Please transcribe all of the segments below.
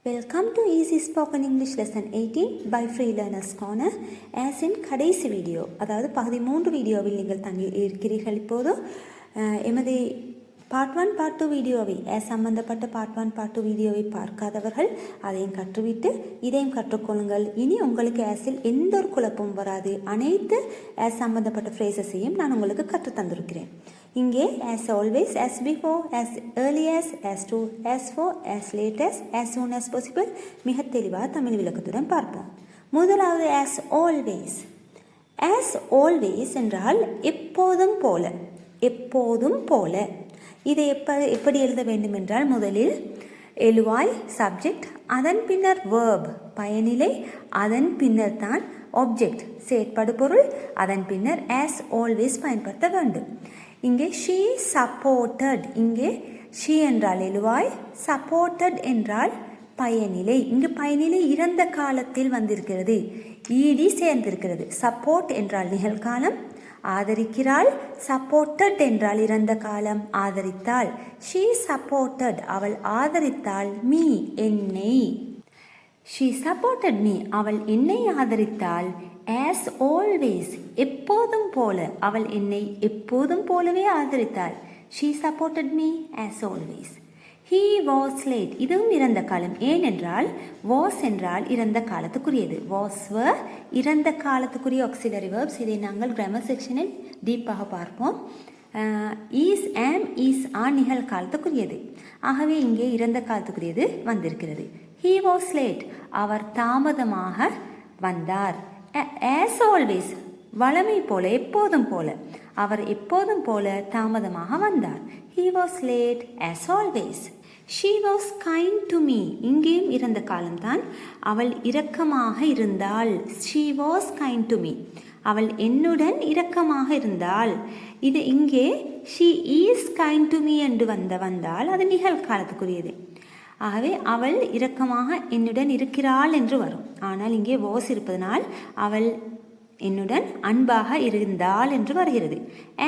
Welcome to Easy Spoken English Lesson 18 by Free Learners Corner. As in கடைசி video, அதாவது பகுதி 3 வீடியோவில் நீங்கள் தங்கி இருக்கிறீர்கள். இப்போது எமது பார்ட் 1 பார்ட் 2 வீடியோவை சம்பந்தப்பட்ட பார்ட் 1 பார்ட் 2 வீடியோவை பார்க்காதவர்கள் அதையும் கற்றுவிட்டு இதையும் கற்றுக்கொள்ளுங்கள். இனி உங்களுக்கு ஆஸில் எந்த ஒரு குழப்பமும் வராது. அனைத்து சம்பந்தப்பட்ட ஃப்ரேசஸையும் நான் உங்களுக்கு கற்று தந்திருக்கிறேன். இங்கே as always, as before, as early as to, as for, as late as soon as possible மிக தெளிவாக தமிழ் விளக்கத்துடன் பார்ப்போம். முதலாவது as always. as always என்றால் எப்போதும் போல, எப்போதும் போல. இதை எப்படி எழுத வேண்டும் என்றால் முதலில் எழுவாய் சப்ஜெக்ட், அதன் பின்னர் verb பயனிலை, அதன் பின்னர் தான் object செயற்படு பொருள், அதன் பின்னர் as always பயன்படுத்த வேண்டும். இங்கே she supported, இங்கே she என்றால் எழுவாய், supported என்றால் பயனிலை. இங்கு பயனிலை இறந்த காலத்தில் வந்திருக்கிறது, ed சேர்ந்திருக்கிறது. support என்றால் நிகழ்காலம், ஆதரிக்கிறாள். supported என்றால் இறந்த காலம், ஆதரித்தாள். she supported அவள் ஆதரித்தாள் me என்னை. she supported me அவள் என்னை ஆதரித்தாள். as always எப்போதும் போல அவள் என்னை எப்போதும் போலவே ஆதரித்தாள். she supported me as always. he was late இதுவும் இறந்த காலம். ஏனென்றால் was என்றால் இறந்த காலத்துக்குரியது. was were இறந்த காலத்துக்குரிய auxiliary verbs. இதை நாங்கள் கிராமர் செக்ஷனில் டீப்பாக பார்ப்போம். is am is are நிகழ்காலத்துக்குரியது. ஆகவே இங்கே இறந்த காலத்துக்குரியது வந்திருக்கிறது. he was late அவர் தாமதமாக வந்தார். as always வழமை போல எப்போதும் போல அவர் எப்போதும் போல தாமதமாக வந்தார். he was late as always. she was kind to me இங்கேயும் இறந்த காலம்தான். அவள் இரக்கமாக இருந்தாள். she was kind to me அவள் என்னுடன் இரக்கமாக இருந்தாள். இது இங்கே she is kind to me என்று வந்தால் அது நிகழ்காலத்துக்குரியது. ஆகவே அவள் இரக்கமாக என்னுடன் இருக்கிறாள் என்று வரும். ஆனால் இங்கே was இருப்பதனால் அவள் என்னுடன் அன்பாக இருந்தாள் என்று வருகிறது.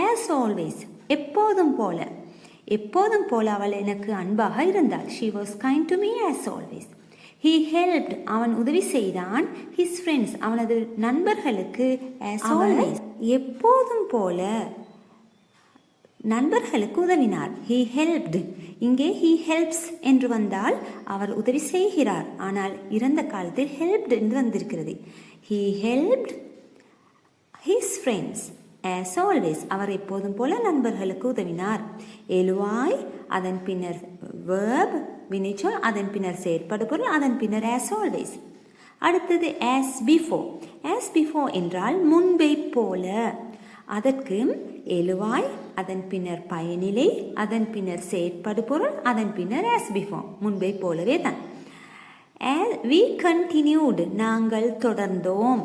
as always எப்போதும் போல, எப்போதும் போல அவள் எனக்கு அன்பாக இருந்தாள். she was kind to me as always. he helped அவன் உதவி செய்தான். his friends அவனது நண்பர்களுக்கு as always எப்போதும் போல நண்பர்களுக்கு உதவினார். he helped இங்கே he helps என்று வந்தால் அவர் உதவி செய்கிறார். ஆனால் இறந்த காலத்தில் helped என்று வந்திருக்கிறது. he helped his friends as always அவர் எப்போதும் போல நண்பர்களுக்கு உதவினார். எழுவாய், அதன் பின்னர் verb வினைச்சொல், அதன் பின்னர் செயற்படு பொருள், அதன் பின்னர் as always. அடுத்தது as before. as before என்றால் முன்பை போல. அதற்கு எழுவாய், அதன் பின்னர் பயனிலை, அதன் பின்னர் செயற்படு பொருள், அதன் பின்னர் as before முன்பை போலவே தான். we continued நாங்கள் தொடர்ந்தோம்.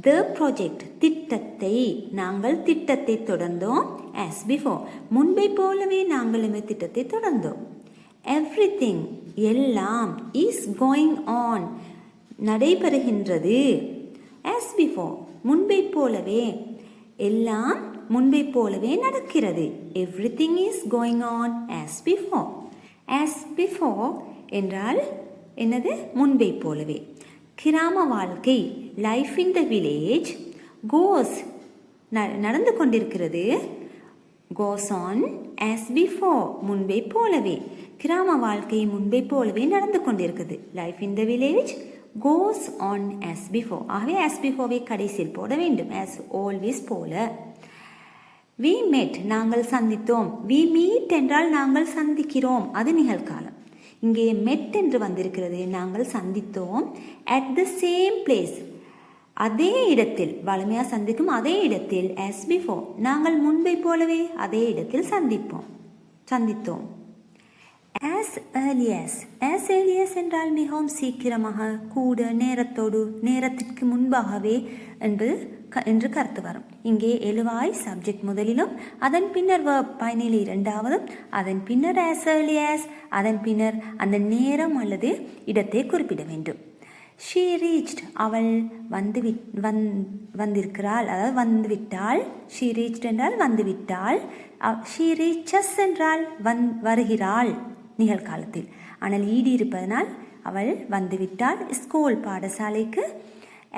the project திட்டத்தை நாங்கள் திட்டத்தை தொடர்ந்தோம். as before முன்பை போலவே நாங்கள் திட்டத்தை தொடர்ந்தோம். everything எல்லாம் is going on நடைபெறுகின்றது. as before முன்பை போலவே, எல்லாம் முன்பை போலவே நடக்கிறது. everything is going on as before. as before என்றால் என்னது? முன்பை போலவே. கிராம வாழ்க்கை life in the village goes நடந்து கொண்டிருக்கிறது. goes on as before முன்பை போலவே. கிராம வாழ்க்கை முன்பை போலவே நடந்து கொண்டிருக்கிறது. life in the village goes on as before. ஆகவே as beforeவை கடைசியில் போட வேண்டும். as always போல. we met நாங்கள் சந்தித்தோம். we meet என்றால் நாங்கள் சந்திக்கிறோம், அது நிகழ்காலம். இங்கே met என்று வந்திருக்கிறது. நாங்கள் சந்தித்தோம். at the same place அதே இடத்தில், வலிமையாக சந்திக்கும் அதே இடத்தில். as before நாங்கள் முன்பை போலவே அதே இடத்தில் சந்தித்தோம். as early as என்றால் மிகவும் சீக்கிரமாக, கூட, நேரத்தோடு, நேரத்திற்கு முன்பாகவே என்று கருத்து வரும். இங்கே எழுவாய் சப்ஜெக்ட் முதலிலும், அதன் பின்னர் verb பயனிலை இரண்டாவதும், அதன் பின்னர் as early as அதன் பின்னர் அந்த நேரம் அல்லது இடத்தை குறிப்பிட வேண்டும். she reached அவள் வந்திருக்கிறாள், அதாவது வந்துவிட்டாள். she reached என்றால் வந்துவிட்டாள். she reaches என்றால் வருகிறாள் நிகழ்காலத்தில். ஆனால் ஈடு இருப்பதனால் அவள் வந்துவிட்டாள் ஸ்கூல் பாடசாலைக்கு.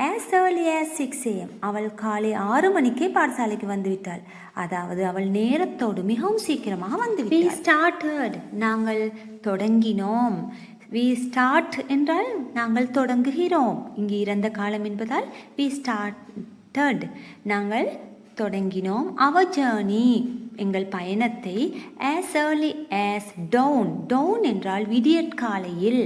as early as 6 am அவள் காலை 6 மணிக்கே பாடசாலைக்கு வந்துவிட்டாள். அதாவது அவள் நேரத்தோடு மிகவும் சீக்கிரமாக வந்துவிட்டாள். we started நாங்கள் தொடங்கினோம். we start என்றால் நாங்கள் தொடங்குகிறோம். இங்கு இறந்த காலம் என்பதால் we started நாங்கள் தொடங்கினோம். our journey எங்கள் பயணத்தை as early as dawn என்றால் விடியற்காலையில்.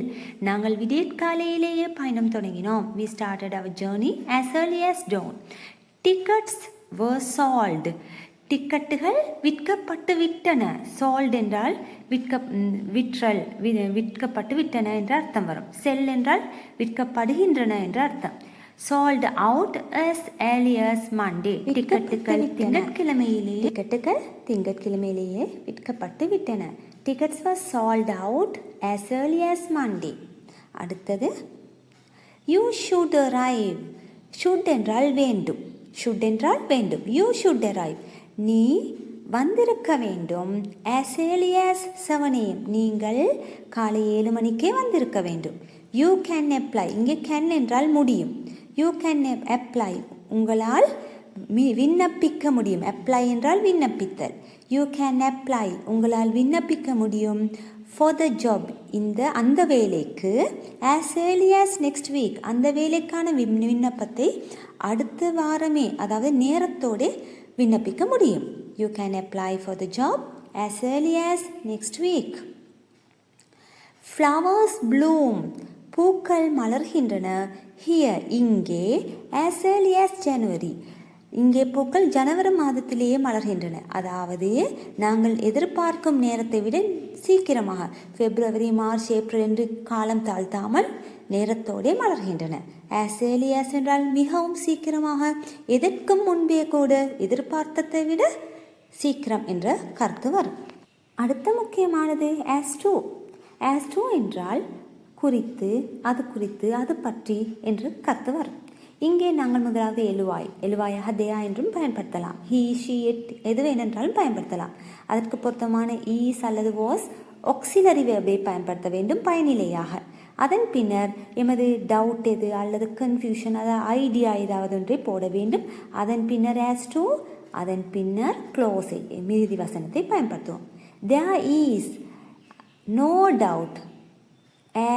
நாங்கள் விடியற்காலையிலேயே பயணம் தொடங்கினோம். we started our journey as early as dawn. tickets were sold டிக்கெட்டுகள் விற்கப்பட்டு விட்டன. sold என்றால் விற்கப்பட்டு விட்டன என்ற அர்த்தம் வரும். sell என்றால் விற்கப்படுகின்றன என்ற அர்த்தம். sold out as early as Monday டிக்கெட்டுகள் திங்கட்கிழமையிலேயே விற்கப்பட்டு விட்டன. tickets were sold out as early as Monday. அடுத்தது you should arrive. should என்றால் வேண்டும். you should arrive நீ வந்திருக்க வேண்டும். as early as 7 am நீங்கள் காலை 7 மணிக்கே வந்திருக்க வேண்டும். you can apply இங்கே can என்றால் முடியும். you can apply உங்களால் விண்ணப்பிக்க முடியும். apply என்றால் விண்ணப்பித்தல். you can apply உங்களால் விண்ணப்பிக்க முடியும். for the job அந்த வேலைக்கு as early as next week அந்த வேலைக்கான விண்ணப்பத்தை அடுத்த வாரமே அதாவது நேரத்தோடு விண்ணப்பிக்க முடியும். you can apply for the job as early as next week. flowers bloom பூக்கள் மலர்கின்றன. here இங்கே as early as January இங்கே பூக்கள் ஜனவரி மாதத்திலேயே மலர்கின்றன. அதாவது நாங்கள் எதிர்பார்க்கும் நேரத்தை விட சீக்கிரமாக பிப்ரவரி மார்ச் ஏப்ரல் என்று காலம் தாழ்த்தாமல் நேரத்தோடே மலர்கின்றன. as early as என்றால் மிகவும் சீக்கிரமாக, எதற்கும் முன்பே கூட, எதிர்பார்த்ததை விட சீக்கிரம் என்ற கருத்து வரும். அடுத்த முக்கியமானது as to என்றால் குறித்து, அது பற்றி என்று கருத்து வரும். இங்கே நாங்கள் முதலாவது எழுவாயாக தேயா என்றும் பயன்படுத்தலாம். he she it எது வேணென்றாலும் பயன்படுத்தலாம். அதற்கு பொருத்தமான is அல்லது was auxiliary verb-ஐ பயன்படுத்த வேண்டும் பயனிலையாக. அதன் பின்னர் எமது டவுட் எது அல்லது கன்ஃபியூஷன் அதாவது ஐடியா ஏதாவது ஒன்றை போட வேண்டும். அதன் பின்னர் as to அதன் பின்னர் க்ளோஸை மிகுதி வசனத்தை பயன்படுத்துவோம். there is no doubt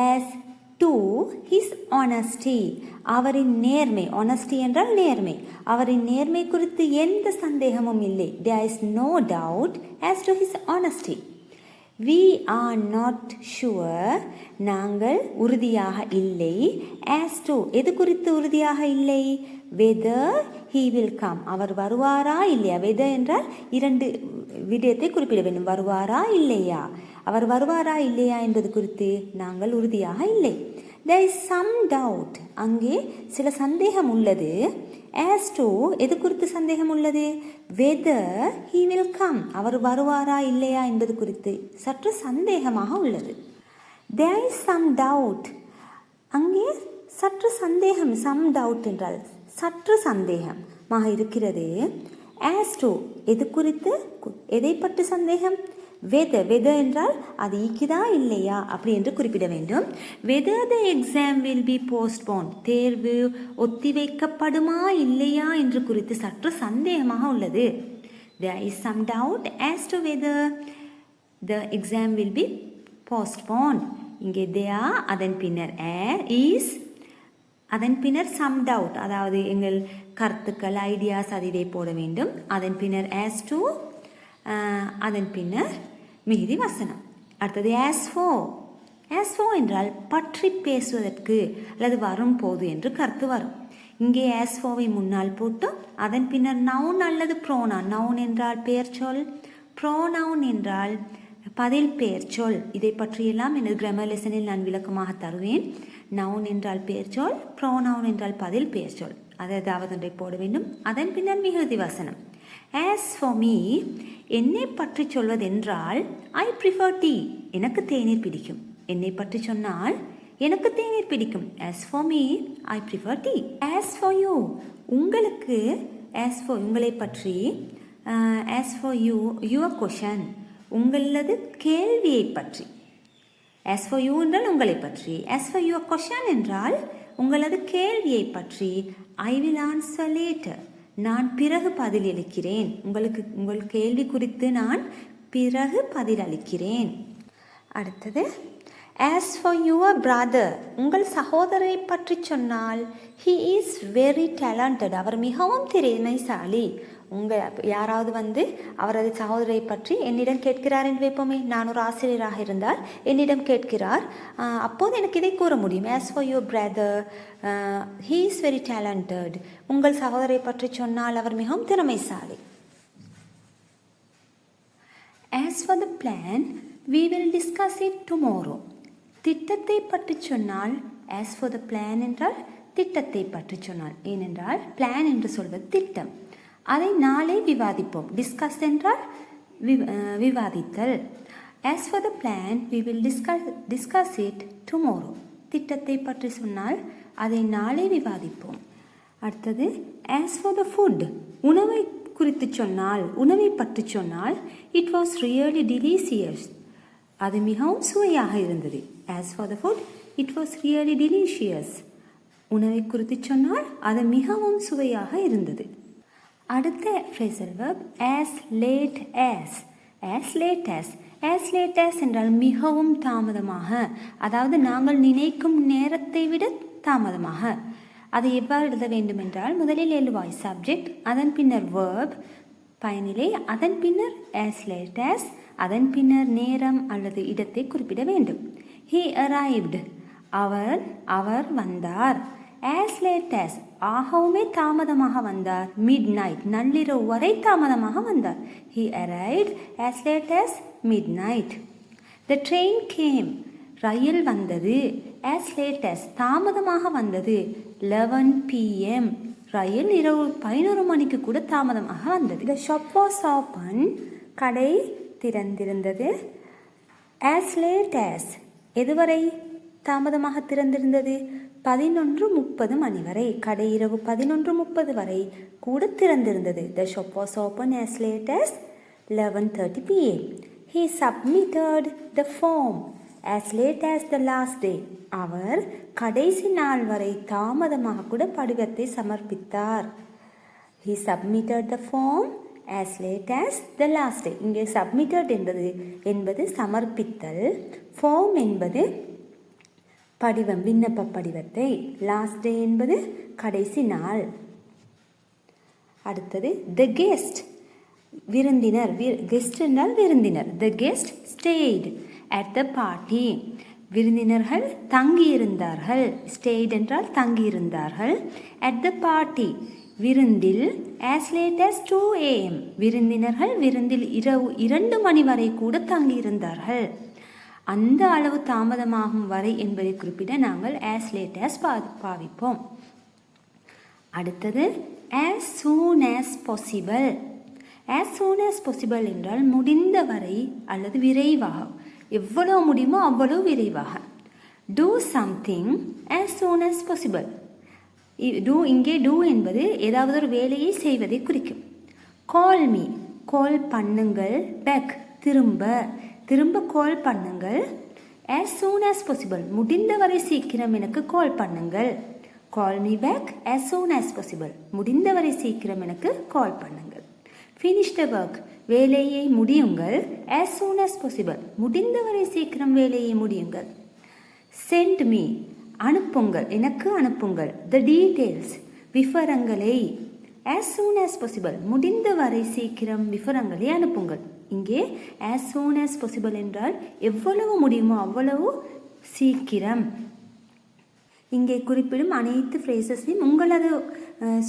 as to his honesty அவரின் நேர்மை. honesty என்றால் நேர்மை. அவரின் நேர்மை குறித்து எந்த சந்தேகமும் இல்லை. there is no doubt as to his honesty. we are not sure நாங்கள் உறுதியாக இல்லை. as to எது குறித்து உறுதியாக இல்லை. whether he will come அவர் வருவாரா இல்லையா. whether என்றால் இரண்டு விடயத்தை குறிப்பிட வேண்டும். வருவாரா இல்லையா, அவர் வருவாரா இல்லையா என்பது குறித்து நாங்கள் உறுதியாக இல்லை. there is some doubt அங்கே சில சந்தேகம் உள்ளது. as to எது குறித்து சந்தேகம் உள்ளது. whether he will come அவர் வருவாரா இல்லையா என்பது குறித்து சற்று சந்தேகமாக உள்ளது. there is some doubt அங்கே சற்று சந்தேகம். some doubt என்றால் சற்று சந்தேகமாக இருக்கிறது. as to எது குறித்து, எதை பற்றி சந்தேகம். whether என்றால் அது ஈக்குதா இல்லையா அப்படி என்று குறிப்பிட வேண்டும். whether the exam will be postponed தேர்வு ஒத்திவைக்கப்படுமா இல்லையா என்று குறித்து சற்று சந்தேகமாக உள்ளது. there is some doubt as to whether the exam will be postponed. இங்கே there அதன் பின்னர் is அதன் பின்னர் some doubt அதாவது எங்கள் கருத்துக்கள் ஐடியாஸ் அதிலே போட வேண்டும். அதன் பின்னர் as to அதன் பின்னர் மிகுதி வசனம். அடுத்தது as for என்றால் பற்றி பேசுவதற்கு அல்லது வரும் போது என்று கருத்து வரும். இங்கே as forவை முன்னால் போட்டு அதன் பின்னர் noun அல்லது pronoun. noun என்றால் பெயர் சொல், pronoun என்றால் பதில் பெயர் சொல். இதை பற்றியெல்லாம் எனது கிராமர் லெசனில் நான் விளக்கமாக தருவேன். noun என்றால் பெயர் சொல், pronoun என்றால் பதில் பெயர் சொல். அதாவது ஒன்றை போட வேண்டும். அதன் பின்னர் மிகுதி வசனம். as for me என்னை பற்றி சொல்வதென்றால் I prefer tea எனக்கு தேநீர் பிடிக்கும். என்னை பற்றி சொன்னால் எனக்கு தேநீர் பிடிக்கும். as for me I prefer tea. as for you உங்களுக்கு, as for உங்களை பற்றி, as for you your question உங்களது கேள்வியை பற்றி. as for you என்றால் உங்களை பற்றி, as for your question என்றால் உங்களது கேள்வியை பற்றி. I will answer later. நான் பிறகு பதிலளிக்கிறேன். உங்கள் கேள்வி குறித்து நான் பிறகு பதிலளிக்கிறேன். அடுத்தது as for your brother, உங்கள் சகோதரரை பற்றி சொன்னால் he is very talented, அவர் மிகவும் திறமைசாலி. யாராவது அவரது சகோதரரை பற்றி என்னிடம் கேட்கிறார் என்று வைப்போமே, நான் ஒரு ஆசிரியராக இருந்தால் என்னிடம் கேட்கிறார், அப்போது எனக்கு இதை கூற முடியும். as for your brother, he is very talented. உங்கள் சகோதரரை பற்றி சொன்னால் அவர் மிகவும் திறமைசாலி. as for the plan, we will discuss it tomorrow. திட்டத்தை பற்றி சொன்னால் as for the plan என்றால் திட்டத்தை பற்றி சொன்னால், ஏனென்றால் பிளான் என்று சொல்வது திட்டம், அதை நாளை விவாதிப்போம். டிஸ்கஸ் என்றால் விவாதித்தல். as for the plan, we will discuss it tomorrow. திட்டத்தை பற்றி சொன்னால் அதை நாளை விவாதிப்போம். அடுத்தது as for the food, உணவை குறித்து சொன்னால், உணவை பற்றி சொன்னால் it was really delicious, அது மிகவும் சுவையாக இருந்தது. as for the food, it was really delicious. உணவை குறித்து சொன்னால் அது மிகவும் சுவையாக இருந்தது. அடுத்த phrasal verb as late as. as late as, as late as என்றால் மிகவும் தாமதமாக, அதாவது நாங்கள் நினைக்கும் நேரத்தை விட தாமதமாக. அதை எவ்வாறு எழுத வேண்டும் என்றால், முதலில் எழுவாய் சப்ஜெக்ட், அதன் பின்னர் verb பயனிலை, அதன் பின்னர் as late as, அதன் பின்னர் நேரம் அல்லது இடத்தை குறிப்பிட வேண்டும். he arrived, அவர் வந்தார். as late as, ஆகவுமே தாமதமாக வந்தார். midnight, நள்ளிரவு வரை தாமதமாக வந்தார். he arrived as late as midnight. the train came, ரயில் வந்தது. as late as, தாமதமாக வந்தது. 11 PM, ரயில் இரவு 11 மணிக்கு கூட தாமதமாக வந்தது. the shop was open, கடை திறந்திருந்தது. as late as, எதுவரை தாமதமாக திறந்திருந்தது? 11:30 மணி வரை. கடை இரவு 11:30 வரை கூட திறந்திருந்தது. the shop was open as late as 11:30 PM. he submitted the form as late as the last day. அவர் கடைசி நாள் வரை தாமதமாக கூட படிவத்தை சமர்ப்பித்தார். he submitted the form as late as the last day. இங்கே submitted என்பது சமர்ப்பித்தல், form என்பது படிவம், விண்ணப்ப படிவத்தை, லாஸ்ட் டே என்பது கடைசி நாள். அடுத்தது the guest, விருந்தினர். கெஸ்ட் என்றால் விருந்தினர். the guest stayed at the party, விருந்தினர்கள் தங்கியிருந்தார்கள். stayed என்றால் தங்கியிருந்தார்கள். at the party, விருந்தில். as late as 2 AM, விருந்தினர்கள் விருந்தில் இரவு 2 மணி வரை கூட தங்கியிருந்தார்கள். அந்த அளவு தாமதமாகும் வரை என்பதை குறிப்பிட நாங்கள் as late as பாவிப்போம். அடுத்தது as soon as possible. as soon as possible என்றால் முடிந்த வரை அல்லது விரைவாக, எவ்வளவு முடியுமோ அவ்வளவு விரைவாக. do something as soon as possible. இங்கே do என்பது ஏதாவது ஒரு வேலையை செய்வதை குறிக்கும். call me, கால் பண்ணுங்கள். back, திரும்ப கால் பண்ணுங்கள். as soon as possible, முடிந்தவரை சீக்கிரம் எனக்கு கால் பண்ணுங்கள். call me back as soon as possible, முடிந்தவரை சீக்கிரம் எனக்கு கால் பண்ணுங்கள். finish the work, வேலையை முடியுங்கள். as soon as possible, முடிந்தவரை சீக்கிரம் வேலையை முடியுங்கள். send me, அனுப்புங்கள், எனக்கு அனுப்புங்கள். the details, விவரங்களை. as soon as possible, முடிந்தவரை சீக்கிரம் விவரங்களை அனுப்புங்கள். இங்கே as soon as possible என்றால் எவ்வளவு முடியுமோ அவ்வளவு சீக்கிரம். இங்கே குறிப்பிடும் அனைத்து ஃப்ரேசஸையும் உங்களது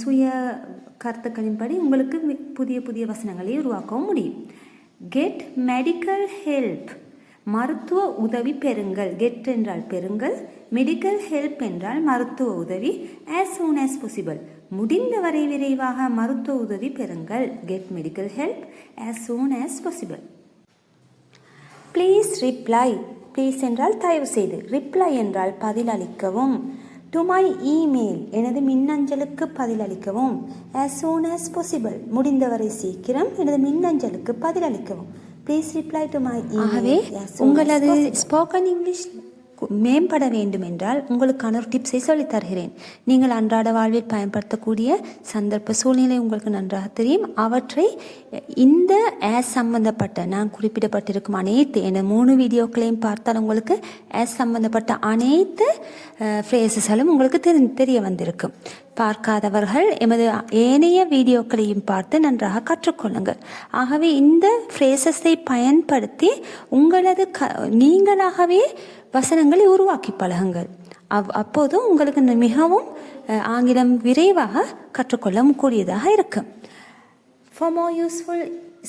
சுய கருத்துக்களின்படி உங்களுக்கு புதிய வசனங்களை உருவாக்கவும் முடியும். கெட் மெடிக்கல் ஹெல்ப், மருத்துவ உதவி பெறுங்கள். கெட் என்றால் பெறுங்கள், மெடிக்கல் ஹெல்ப் என்றால் மருத்துவ உதவி. as soon as possible, முடிந்தவரை விரைவாக மருத்துவ உதவி பெறுங்கள். Get medical help as soon as possible. Please reply, please என்றால் தயவு செய்து, ரிப்ளை என்றால் பதிலளிக்கவும். டு மை இமெயில், எனது மின்னஞ்சலுக்கு பதிலளிக்கவும். as soon as possible, முடிந்தவரை சீக்கிரம் எனது மின்னஞ்சலுக்கு பதிலளிக்கவும். Please reply to my email. ஆகவே உங்களது ஸ்போக்கன் இங்கிலீஷ் மேம்பட வேண்டுமென்றால் உங்களுக்கான ஒரு டிப்ஸை சொல்லித் தருகிறேன். நீங்கள் அன்றாட வாழ்வில் பயன்படுத்தக்கூடிய சந்தர்ப்ப சூழ்நிலை உங்களுக்கு நன்றாக தெரியும். அவற்றை இந்த சம்பந்தப்பட்ட நான் குறிப்பிடப்பட்டிருக்கும் அனைத்து என 3 வீடியோக்களையும் பார்த்தால் உங்களுக்கு சம்பந்தப்பட்ட அனைத்து ஃப்ரேசஸும் உங்களுக்கு தெரிய வந்திருக்கும். பார்க்காதவர்கள் எமது ஏனைய வீடியோக்களையும் பார்த்து நன்றாக கற்றுக்கொள்ளுங்கள். ஆகவே இந்த ஃப்ரேசஸை பயன்படுத்தி உங்களது நீங்களாகவே வசனங்களை உருவாக்கி பழகுங்கள். அப்போது உங்களுக்கு மிகவும் ஆங்கிலம் விரைவாக கற்றுக்கொள்ள கூடியதாக இருக்கும். For more useful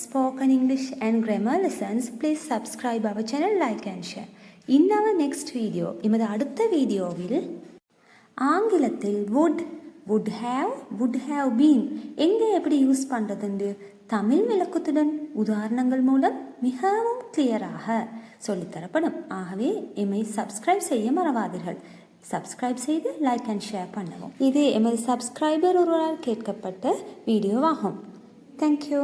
spoken English and grammar lessons, please subscribe our channel, like and share. In our next video, எமது அடுத்த வீடியோவில் ஆங்கிலத்தில் would have been எங்கே எப்படி யூஸ் பண்ணுறதுண்டு தமிழ் விளக்கத்துடன் உதாரணங்கள் மூலம் மிகவும் கிளியராக சொல்லித்தரப்படும். ஆகவே எம்மை சப்ஸ்கிரைப் செய்ய மறவாதீர்கள். சப்ஸ்கிரைப் செய்து லைக் அண்ட் ஷேர் பண்ணவும். இது எமது சப்ஸ்கிரைபர் ஒருவரால் கேட்கப்பட்ட வீடியோவாகும். தேங்க்யூ.